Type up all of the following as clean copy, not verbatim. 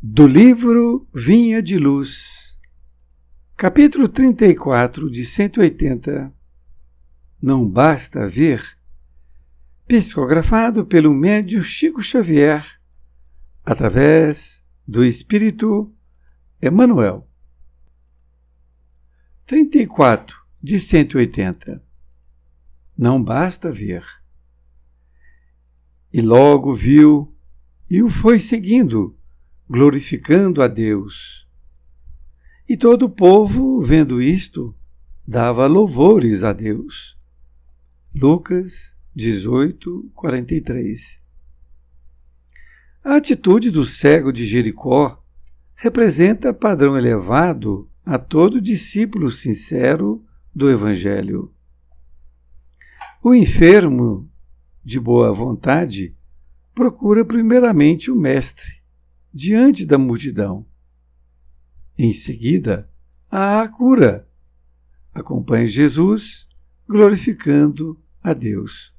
Do livro Vinha de Luz, capítulo 34 de 180, Não Basta Ver, psicografado pelo médium Chico Xavier, através do Espírito Emmanuel. 34 de 180, Não Basta Ver. E logo viu, e o foi seguindo, glorificando a Deus. E todo o povo, vendo isto, dava louvores a Deus. Lucas 18:43. A atitude do cego de Jericó representa padrão elevado a todo discípulo sincero do Evangelho. O enfermo, de boa vontade, procura primeiramente o Mestre, diante da multidão. Em seguida, há a cura. Acompanhe Jesus, glorificando a Deus.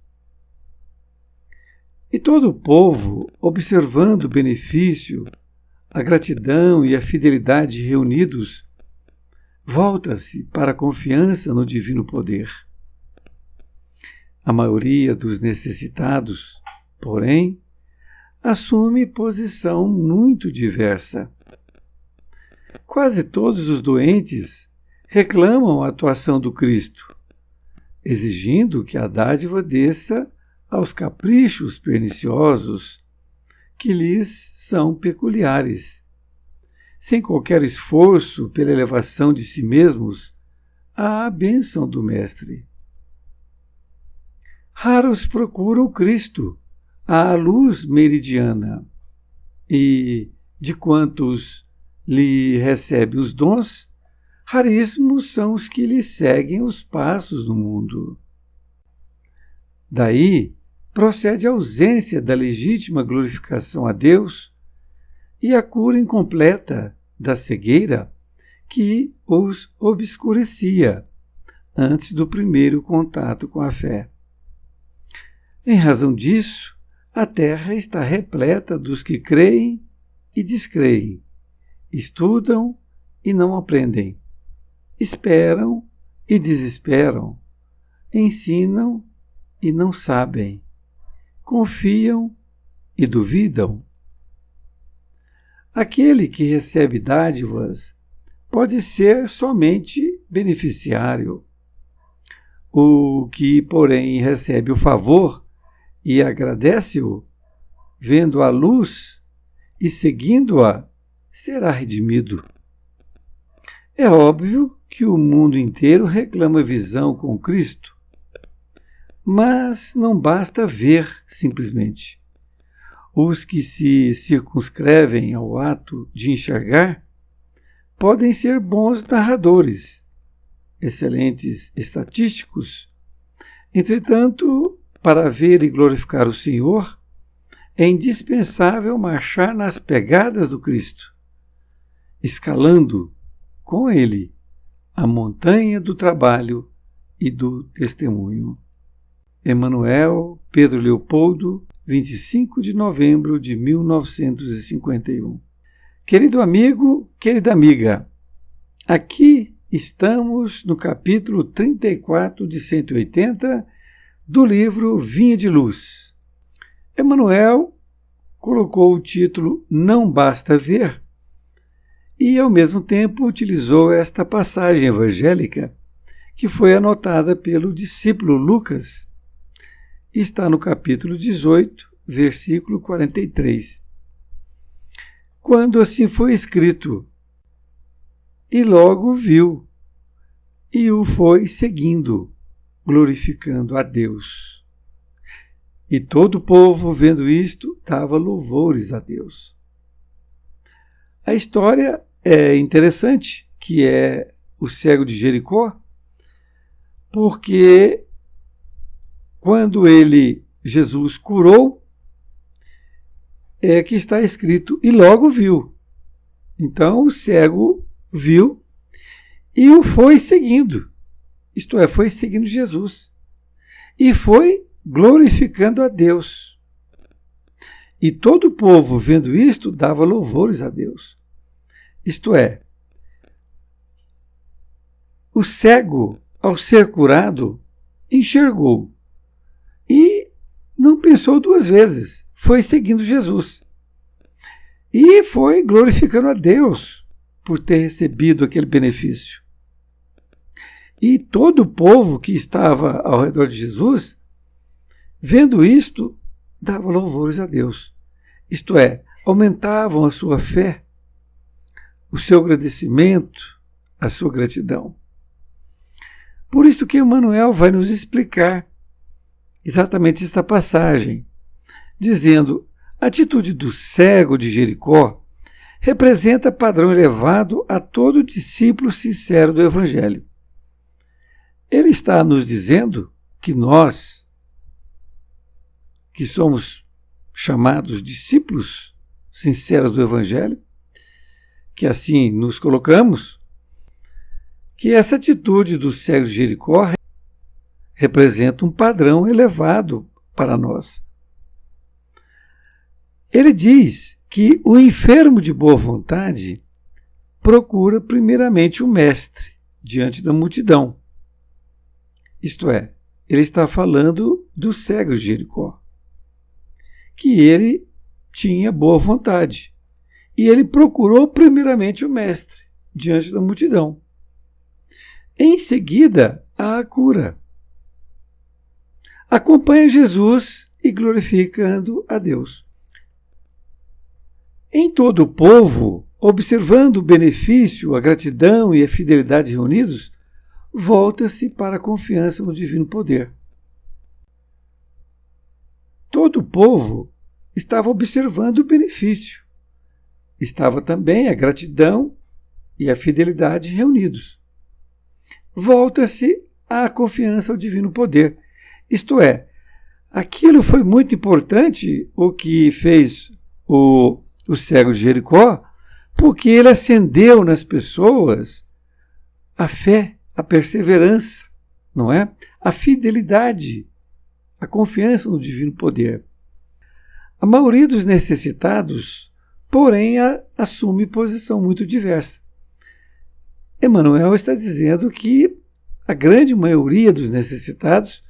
E todo o povo, observando o benefício, a gratidão e a fidelidade reunidos, volta-se para a confiança no divino poder. A maioria dos necessitados, porém, assume posição muito diversa. Quase todos os doentes reclamam a atuação do Cristo, exigindo que a dádiva desça aos caprichos perniciosos que lhes são peculiares, sem qualquer esforço pela elevação de si mesmos à bênção do Mestre. Raros procuram Cristo, a luz meridiana, e, de quantos lhe recebe os dons, raríssimos são os que lhe seguem os passos no mundo. Daí procede a ausência da legítima glorificação a Deus e a cura incompleta da cegueira que os obscurecia antes do primeiro contato com a fé. Em razão disso, a terra está repleta dos que creem e descreem, estudam e não aprendem, esperam e desesperam, ensinam e não sabem, confiam e duvidam. Aquele que recebe dádivas pode ser somente beneficiário. O que, porém, recebe o favor e agradece-o, vendo a luz e seguindo-a, será redimido. É óbvio que o mundo inteiro reclama visão com Cristo, mas não basta ver simplesmente. Os que se circunscrevem ao ato de enxergar podem ser bons narradores, excelentes estatísticos. Entretanto, para ver e glorificar o Senhor, é indispensável marchar nas pegadas do Cristo, escalando com Ele a montanha do trabalho e do testemunho. Emmanuel, Pedro Leopoldo, 25 de novembro de 1951. Querido amigo, querida amiga, aqui estamos no capítulo 34 de 180 do livro Vinha de Luz. Emmanuel colocou o título Não Basta Ver e, ao mesmo tempo, utilizou esta passagem evangélica que foi anotada pelo discípulo Lucas. Está no capítulo 18, versículo 43. Quando assim foi escrito, e logo viu, e o foi seguindo, glorificando a Deus. E todo o povo, vendo isto, dava louvores a Deus. A história é interessante, que é o cego de Jericó, porque quando Jesus curou, é que está escrito, e logo viu. Então o cego viu e o foi seguindo. Isto é, foi seguindo Jesus. E foi glorificando a Deus. E todo o povo, vendo isto, dava louvores a Deus. Isto é, o cego, ao ser curado, enxergou e não pensou duas vezes, foi seguindo Jesus. E foi glorificando a Deus por ter recebido aquele benefício. E todo o povo que estava ao redor de Jesus, vendo isto, dava louvores a Deus. Isto é, aumentavam a sua fé, o seu agradecimento, a sua gratidão. Por isso que Emmanuel vai nos explicar exatamente esta passagem, dizendo: a atitude do cego de Jericó representa padrão elevado a todo discípulo sincero do Evangelho. Ele está nos dizendo que nós, que somos chamados discípulos sinceros do Evangelho, que assim nos colocamos, que essa atitude do cego de Jericó representa um padrão elevado para nós. Ele diz que o enfermo de boa vontade procura primeiramente o mestre diante da multidão. Isto é, ele está falando do cego de Jericó, que ele tinha boa vontade. E ele procurou primeiramente o mestre diante da multidão. Em seguida, a cura. Acompanha Jesus e glorificando a Deus. Em todo o povo, observando o benefício, a gratidão e a fidelidade reunidos, volta-se para a confiança no divino poder. Todo o povo estava observando o benefício. Estava também a gratidão e a fidelidade reunidos. Volta-se à confiança ao divino poder. Isto é, aquilo foi muito importante, o que fez o cego de Jericó, porque ele acendeu nas pessoas a fé, a perseverança, não é? A fidelidade, a confiança no divino poder. A maioria dos necessitados, porém, assume posição muito diversa. Emmanuel está dizendo que a grande maioria dos necessitados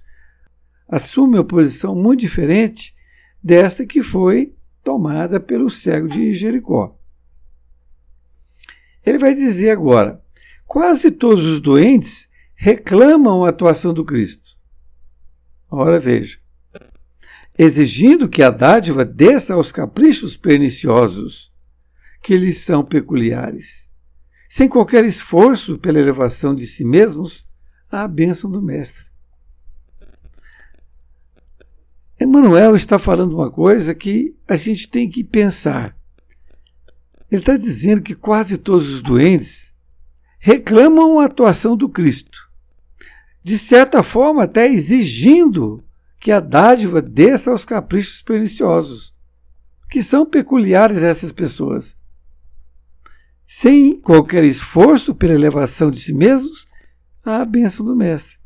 assume uma posição muito diferente desta que foi tomada pelo cego de Jericó. Ele vai dizer agora: quase todos os doentes reclamam a atuação do Cristo. Ora, veja, exigindo que a dádiva desça aos caprichos perniciosos que lhes são peculiares, sem qualquer esforço pela elevação de si mesmos à bênção do Mestre. Emmanuel está falando uma coisa que a gente tem que pensar. Ele está dizendo que quase todos os doentes reclamam a atuação do Cristo, de certa forma até exigindo que a dádiva desça aos caprichos perniciosos, que são peculiares a essas pessoas, sem qualquer esforço pela elevação de si mesmos à bênção do Mestre.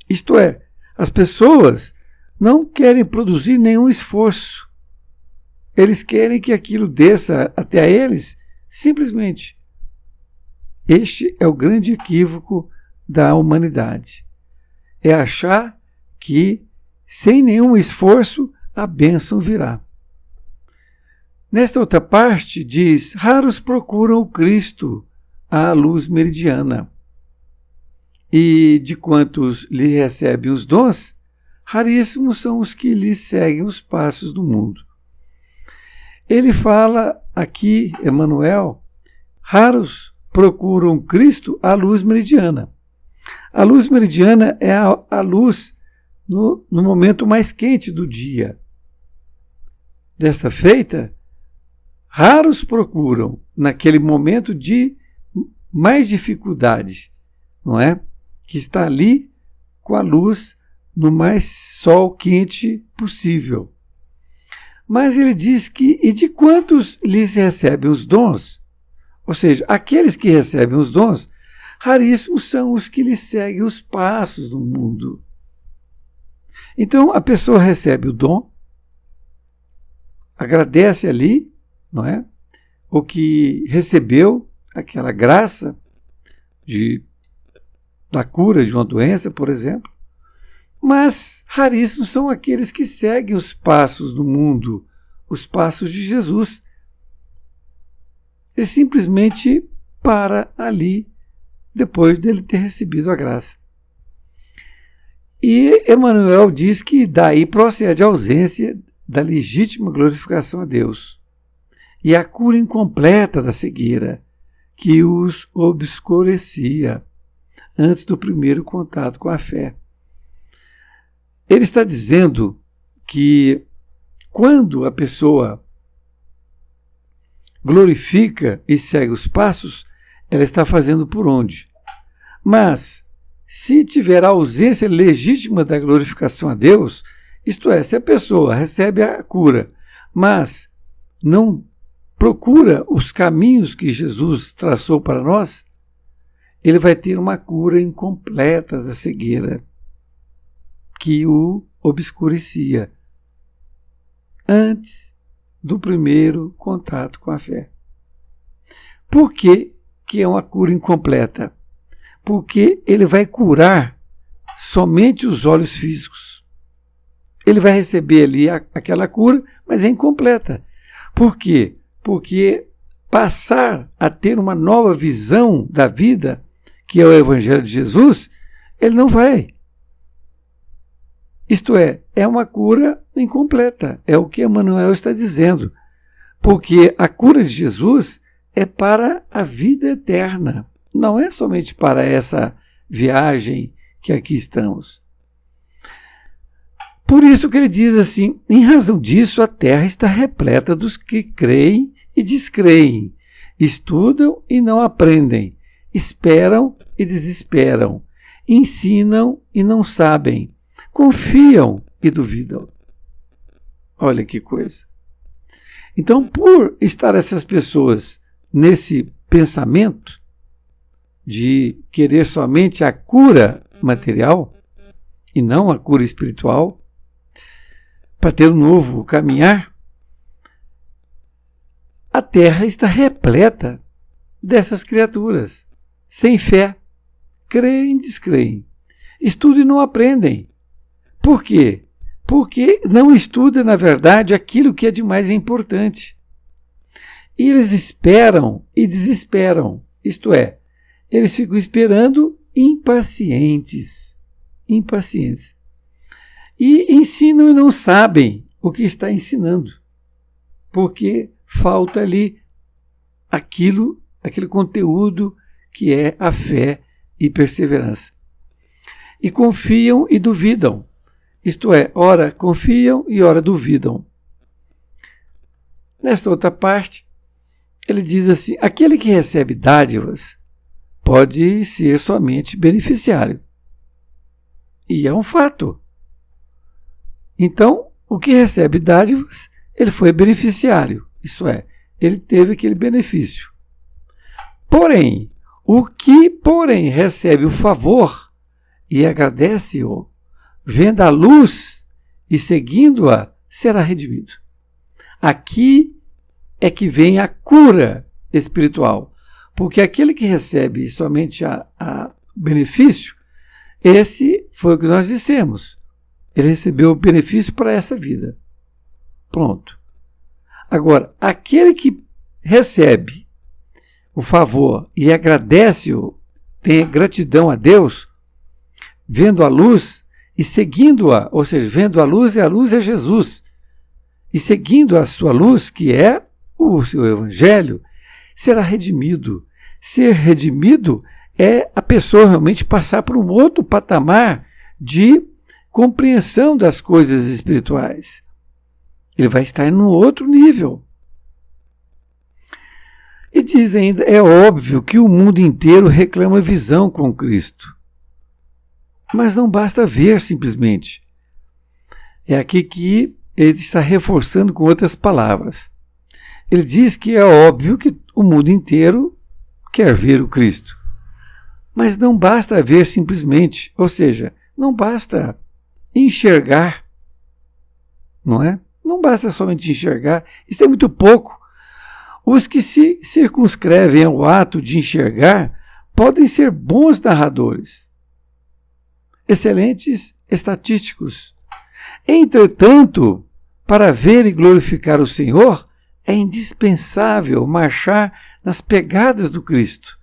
Isto é, as pessoas não querem produzir nenhum esforço. Eles querem que aquilo desça até a eles simplesmente. Este é o grande equívoco da humanidade. É achar que, sem nenhum esforço, a bênção virá. Nesta outra parte, diz: raros procuram o Cristo à luz meridiana. E de quantos lhe recebem os dons, raríssimos são os que lhe seguem os passos do mundo. Ele fala aqui, Emmanuel, raros procuram Cristo à luz meridiana. A luz meridiana é a luz no momento mais quente do dia. Desta feita, raros procuram naquele momento de mais dificuldades, não é? Que está ali com a luz no mais sol quente possível. Mas ele diz que, e de quantos lhes recebem os dons, ou seja, aqueles que recebem os dons, raríssimos são os que lhe seguem os passos do mundo. Então, a pessoa recebe o dom, agradece ali, não é? O que recebeu, aquela graça da cura de uma doença, por exemplo. Mas raríssimos são aqueles que seguem os passos do mundo, os passos de Jesus. Ele simplesmente para ali, depois dele ter recebido a graça. E Emmanuel diz que daí procede a ausência da legítima glorificação a Deus e a cura incompleta da cegueira que os obscurecia antes do primeiro contato com a fé. Ele está dizendo que quando a pessoa glorifica e segue os passos, ela está fazendo por onde? Mas, se tiver a ausência legítima da glorificação a Deus, isto é, se a pessoa recebe a cura, mas não procura os caminhos que Jesus traçou para nós, ele vai ter uma cura incompleta da cegueira que o obscurecia antes do primeiro contato com a fé. Por que é uma cura incompleta? Porque ele vai curar somente os olhos físicos. Ele vai receber ali aquela cura, mas é incompleta. Por quê? Porque passar a ter uma nova visão da vida, que é o Evangelho de Jesus, ele não vai. Isto é uma cura incompleta. É o que Emmanuel está dizendo. Porque a cura de Jesus é para a vida eterna. Não é somente para essa viagem que aqui estamos. Por isso que ele diz assim, em razão disso a terra está repleta dos que creem e descreem, estudam e não aprendem, esperam e desesperam, ensinam e não sabem, confiam e duvidam. Olha que coisa. Então, por estar essas pessoas nesse pensamento de querer somente a cura material e não a cura espiritual, para ter um novo caminhar, a terra está repleta dessas criaturas, sem fé, creem e descreem, estudam e não aprendem. Por quê? Porque não estudam, na verdade, aquilo que é de mais importante. E eles esperam e desesperam, isto é, eles ficam esperando impacientes. E ensinam e não sabem o que está ensinando, porque falta ali aquele conteúdo que é a fé e perseverança. E confiam e duvidam, isto é, ora confiam e ora duvidam. Nesta outra parte, ele diz assim, aquele que recebe dádivas pode ser somente beneficiário. E é um fato. Então, o que recebe dádivas, ele foi beneficiário. Isso é, ele teve aquele benefício. Porém, o que, recebe o favor e agradece-o, vendo a luz e seguindo-a, será redimido. Aqui é que vem a cura espiritual. Porque aquele que recebe somente a benefício, esse foi o que nós dissemos. Ele recebeu o benefício para essa vida. Pronto. Agora, aquele que recebe o favor e agradece-o, tem gratidão a Deus, vendo a luz e seguindo-a, ou seja, vendo a luz é Jesus, e seguindo a sua luz, que é o seu Evangelho, será redimido. Ser redimido é a pessoa realmente passar por um outro patamar de compreensão das coisas espirituais. Ele vai estar num outro nível. E diz ainda, é óbvio que o mundo inteiro reclama visão com Cristo. Mas não basta ver simplesmente. É aqui que ele está reforçando com outras palavras. Ele diz que é óbvio que o mundo inteiro quer ver o Cristo. Mas não basta ver simplesmente, ou seja, não basta enxergar, não é? Não basta somente enxergar, isso é muito pouco. Os que se circunscrevem ao ato de enxergar podem ser bons narradores, excelentes estatísticos. Entretanto, para ver e glorificar o Senhor, é indispensável marchar nas pegadas do Cristo,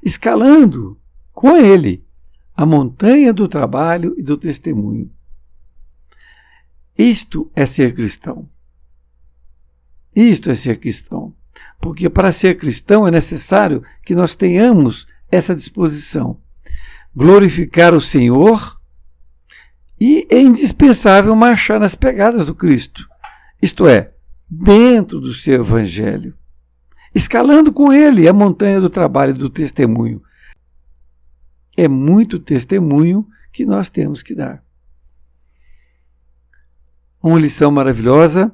escalando com Ele a montanha do trabalho e do testemunho. Isto é ser cristão. Isto é ser cristão. Porque para ser cristão é necessário que nós tenhamos essa disposição. Glorificar o Senhor e é indispensável marchar nas pegadas do Cristo. Isto é, dentro do seu Evangelho. Escalando com Ele a montanha do trabalho e do testemunho. É muito testemunho que nós temos que dar. Uma lição maravilhosa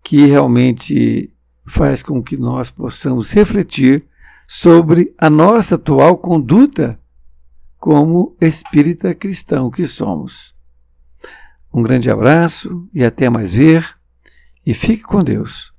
que realmente faz com que nós possamos refletir sobre a nossa atual conduta como espírita cristão que somos. Um grande abraço e até mais ver, e fique com Deus.